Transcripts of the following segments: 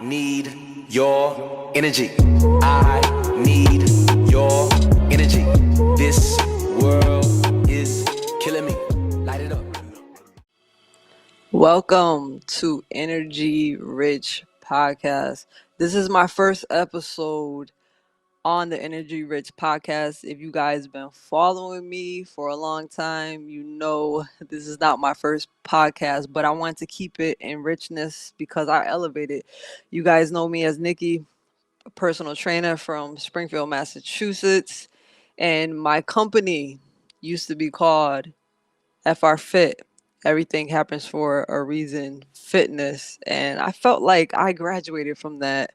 need your energy. I need your energy. This world is killing me. Light it up. Welcome to Energy Rich Podcast. This is my first episode on the Energy Rich Podcast. If you guys been following me for a long time, you know this is not my first podcast, but I want to keep it in richness because I elevate it. You guys know me as Nikki, a personal trainer from Springfield, Massachusetts, and my company used to be called FR Fit. Everything happens for a reason, fitness. And I felt like I graduated from that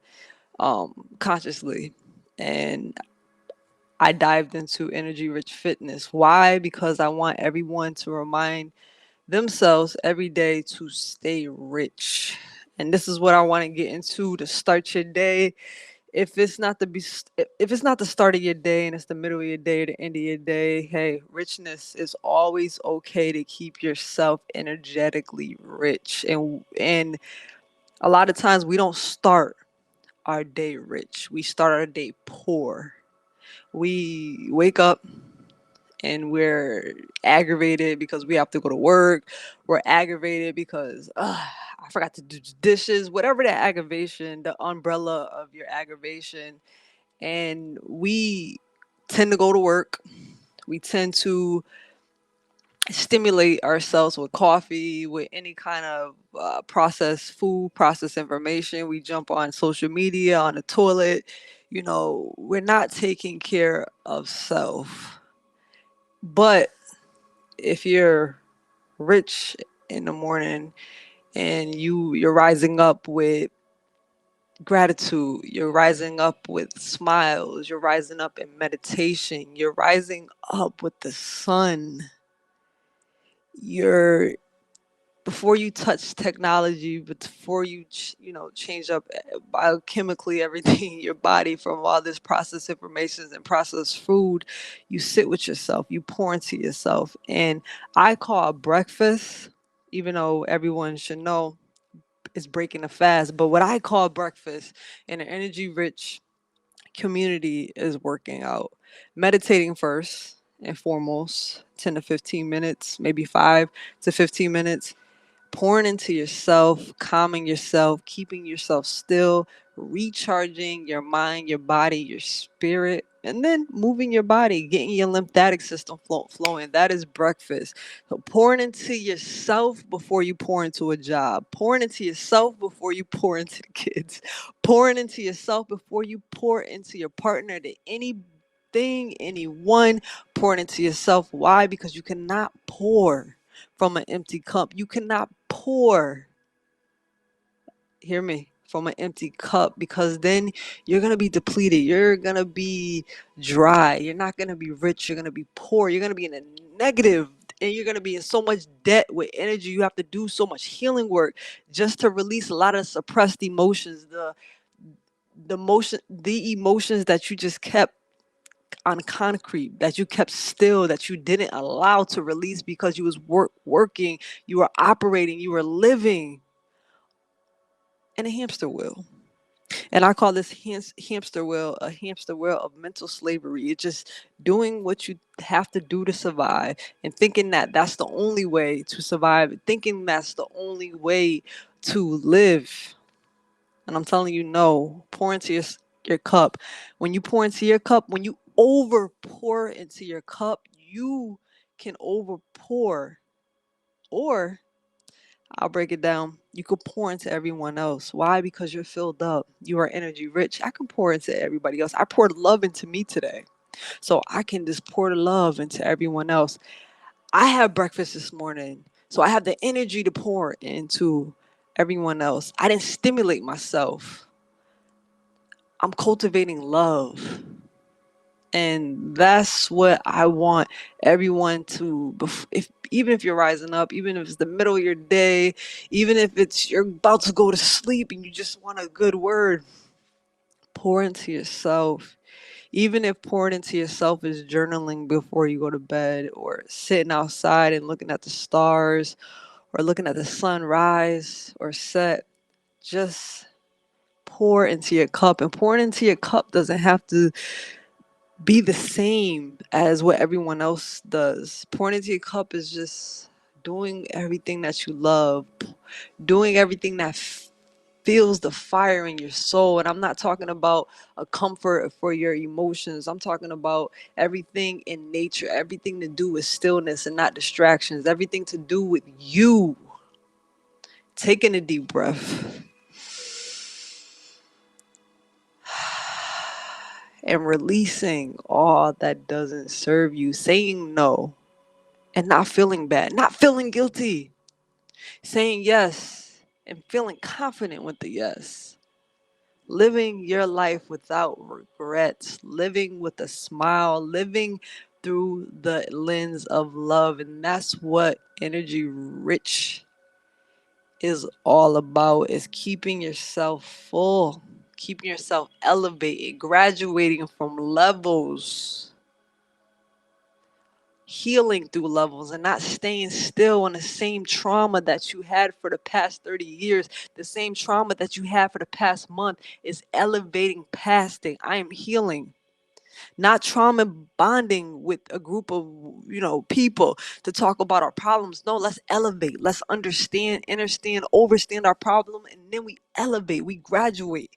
consciously. And I dived into energy rich fitness. Why? Because I want everyone to remind themselves every day to stay rich. And this is what I want to get into to start your day. If it's not the start of your day and it's the middle of your day or the end of your day, hey, richness is always okay to keep yourself energetically rich. And a lot of times we don't start our day rich. We start our day poor. We wake up and we're aggravated because we have to go to work. We're aggravated because I forgot to do dishes, whatever that aggravation, the umbrella of your aggravation. And we tend to go to work. We tend to stimulate ourselves with coffee, with any kind of processed food, processed information. We jump on social media, on the toilet. You know, we're not taking care of self. But if you're rich in the morning and you're rising up with gratitude, you're rising up with smiles, you're rising up in meditation, you're rising up with the sun, you're before you touch technology, but before you change up biochemically everything in your body from all this processed information and processed food, you sit with yourself, you pour into yourself. And I call breakfast, even though everyone should know it's breaking the fast, but what I call breakfast in an energy rich community is working out, meditating first and foremost, 10 to 15 minutes, maybe 5 to 15 minutes, pouring into yourself, calming yourself, keeping yourself still, recharging your mind, your body, your spirit, and then moving your body, getting your lymphatic system flowing. That is breakfast. So pouring into yourself before you pour into a job, pouring into yourself before you pour into the kids, pouring into yourself before you pour into your partner, to anyone, pouring into yourself. Why? Because you cannot pour from an empty cup. You cannot pour, hear me, from an empty cup, because then you're going to be depleted. You're going to be dry. You're not going to be rich. You're going to be poor. You're going to be in a negative, and you're going to be in so much debt with energy. You have to do so much healing work just to release a lot of suppressed emotions, the emotions that you just kept on concrete, that you kept still, that you didn't allow to release because you was working, you were operating, you were living in a hamster wheel. And I call this hamster wheel a hamster wheel of mental slavery. It's just doing what you have to do to survive, and thinking that that's the only way to survive, thinking that's the only way to live. And I'm telling you, no, pour into your cup. When you pour into your cup, when you over pour into your cup, you can over pour. Or I'll break it down. You could pour into everyone else. Why? Because you're filled up. You are energy rich. I can pour into everybody else. I poured love into me today. So I can just pour the love into everyone else. I had breakfast this morning, so I have the energy to pour into everyone else. I didn't stimulate myself. I'm cultivating love. And that's what I want everyone to, even if you're rising up, even if it's the middle of your day, even if it's you're about to go to sleep and you just want a good word, pour into yourself. Even if pouring into yourself is journaling before you go to bed, or sitting outside and looking at the stars, or looking at the sun rise or set, just pour into your cup. And pouring into your cup doesn't have to be the same as what everyone else does. Pouring into your cup is just doing everything that you love, doing everything that feels the fire in your soul. And I'm not talking about a comfort for your emotions. I'm talking about everything in nature, everything to do with stillness and not distractions, everything to do with you. Taking a deep breath and releasing all that doesn't serve you, saying no and not feeling bad, not feeling guilty, saying yes and feeling confident with the yes. Living your life without regrets, living with a smile, living through the lens of love. And that's what energy rich is all about, is keeping yourself full, keeping yourself elevated, graduating from levels, healing through levels, and not staying still on the same trauma that you had for the past 30 years, the same trauma that you had for the past month. Is elevating past it. I am healing, not trauma bonding with a group of people to talk about our problems. No, let's elevate, let's understand, overstand our problem, and then we elevate, we graduate.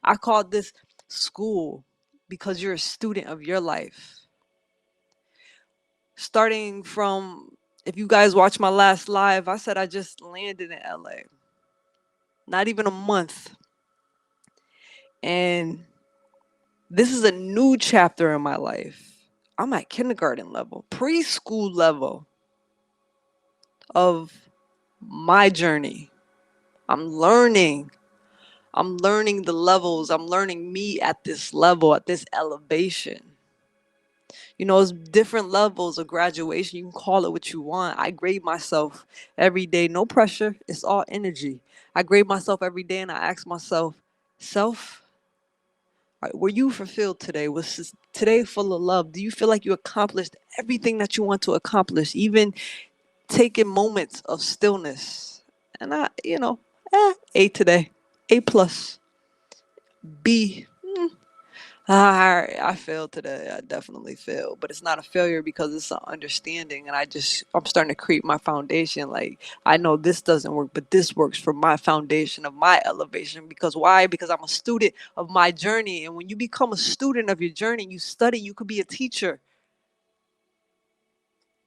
I call this school, because you're a student of your life. Starting from, if you guys watch my last live, I said I just landed in LA. Not even a month. And this is a new chapter in my life. I'm at kindergarten level, preschool level of my journey. I'm learning. I'm learning the levels. I'm learning me at this level, at this elevation. It's different levels of graduation. You can call it what you want. I grade myself every day. No pressure. It's all energy. I grade myself every day and I ask myself, self, were you fulfilled today? Was today full of love? Do you feel like you accomplished everything that you want to accomplish? Even taking moments of stillness. And A today. A plus. B. I failed today. I definitely failed, but it's not a failure because it's an understanding. And I'm starting to create my foundation. Like, I know this doesn't work, but this works for my foundation of my elevation. Because why? Because I'm a student of my journey. And when you become a student of your journey, you study, you could be a teacher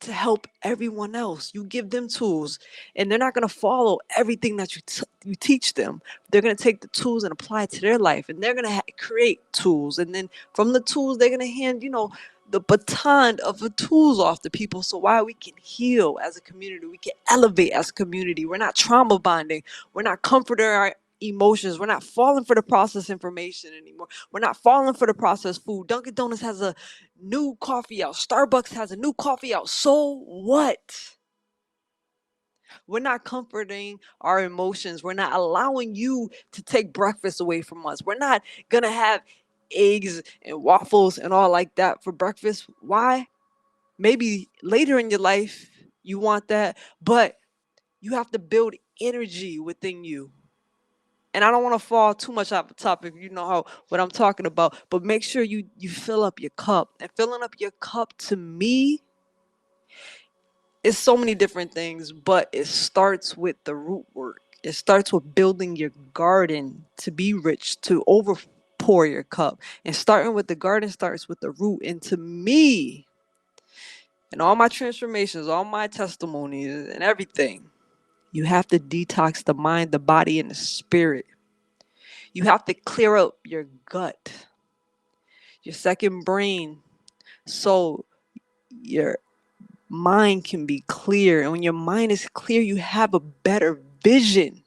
to help everyone else. You give them tools, and they're not going to follow everything that you teach them. They're going to take the tools and apply it to their life, and they're going to create tools. And then from the tools, they're going to hand, the baton of the tools off to people. So why we can heal as a community, we can elevate as a community. We're not trauma bonding. We're not comforting our emotions. We're not falling for the processed information anymore. We're not falling for the processed food. Dunkin' Donuts has a new coffee out. Starbucks has a new coffee out. So what? We're not comforting our emotions. We're not allowing you to take breakfast away from us. We're not going to have eggs and waffles and all like that for breakfast. Why? Maybe later in your life you want that, but you have to build energy within you. And I don't want to fall too much off the topic, what I'm talking about, but make sure you fill up your cup. And filling up your cup, to me, is so many different things, but it starts with the root work. It starts with building your garden to be rich, to pour your cup. And starting with the garden starts with the root. And to me, and all my transformations, all my testimonies and everything, you have to detox the mind, the body, and the spirit. You have to clear up your gut, your second brain, so your mind can be clear. And when your mind is clear, you have a better vision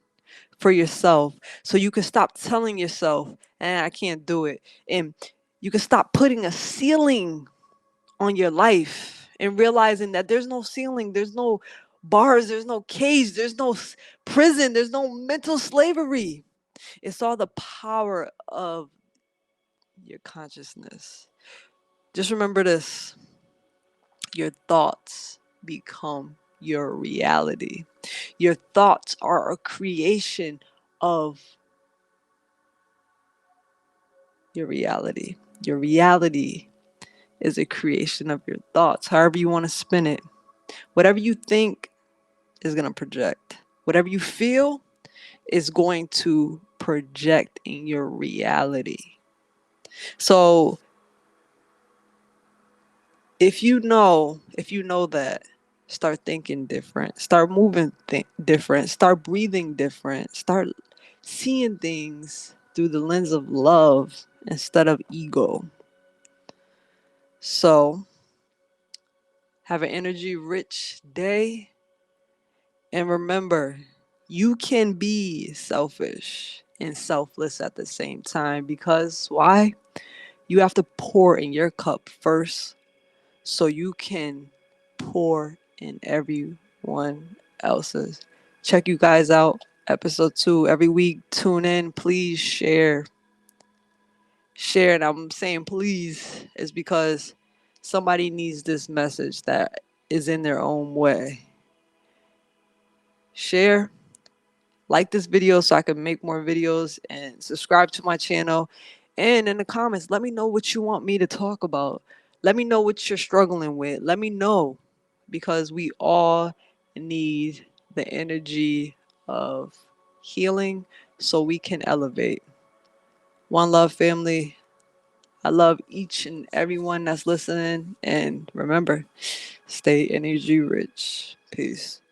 for yourself. So you can stop telling yourself, I can't do it. And you can stop putting a ceiling on your life and realizing that there's no ceiling, there's no bars, there's no cage, there's no prison, there's no mental slavery. It's all the power of your consciousness. Just remember this: your thoughts become your reality. Your thoughts are a creation of your reality. Your reality is a creation of your thoughts, however you want to spin it. Whatever you think is going to project. Whatever you feel is going to project in your reality. So if you know that, start thinking different, start moving different, start breathing different, start seeing things through the lens of love instead of ego. So have an energy rich day, and remember, you can be selfish and selfless at the same time, because why? You have to pour in your cup first so you can pour in everyone else's. Check you guys out. Episode 2 every week. Tune in. Please share. Share. And I'm saying please is because somebody needs this message that is in their own way. Share. Like this video so I can make more videos, and subscribe to my channel. And in the comments, let me know what you want me to talk about. Let me know what you're struggling with. Let me know, because we all need the energy of healing so we can elevate. One love, family. I love each and everyone that's listening. And remember, stay energy rich. Peace.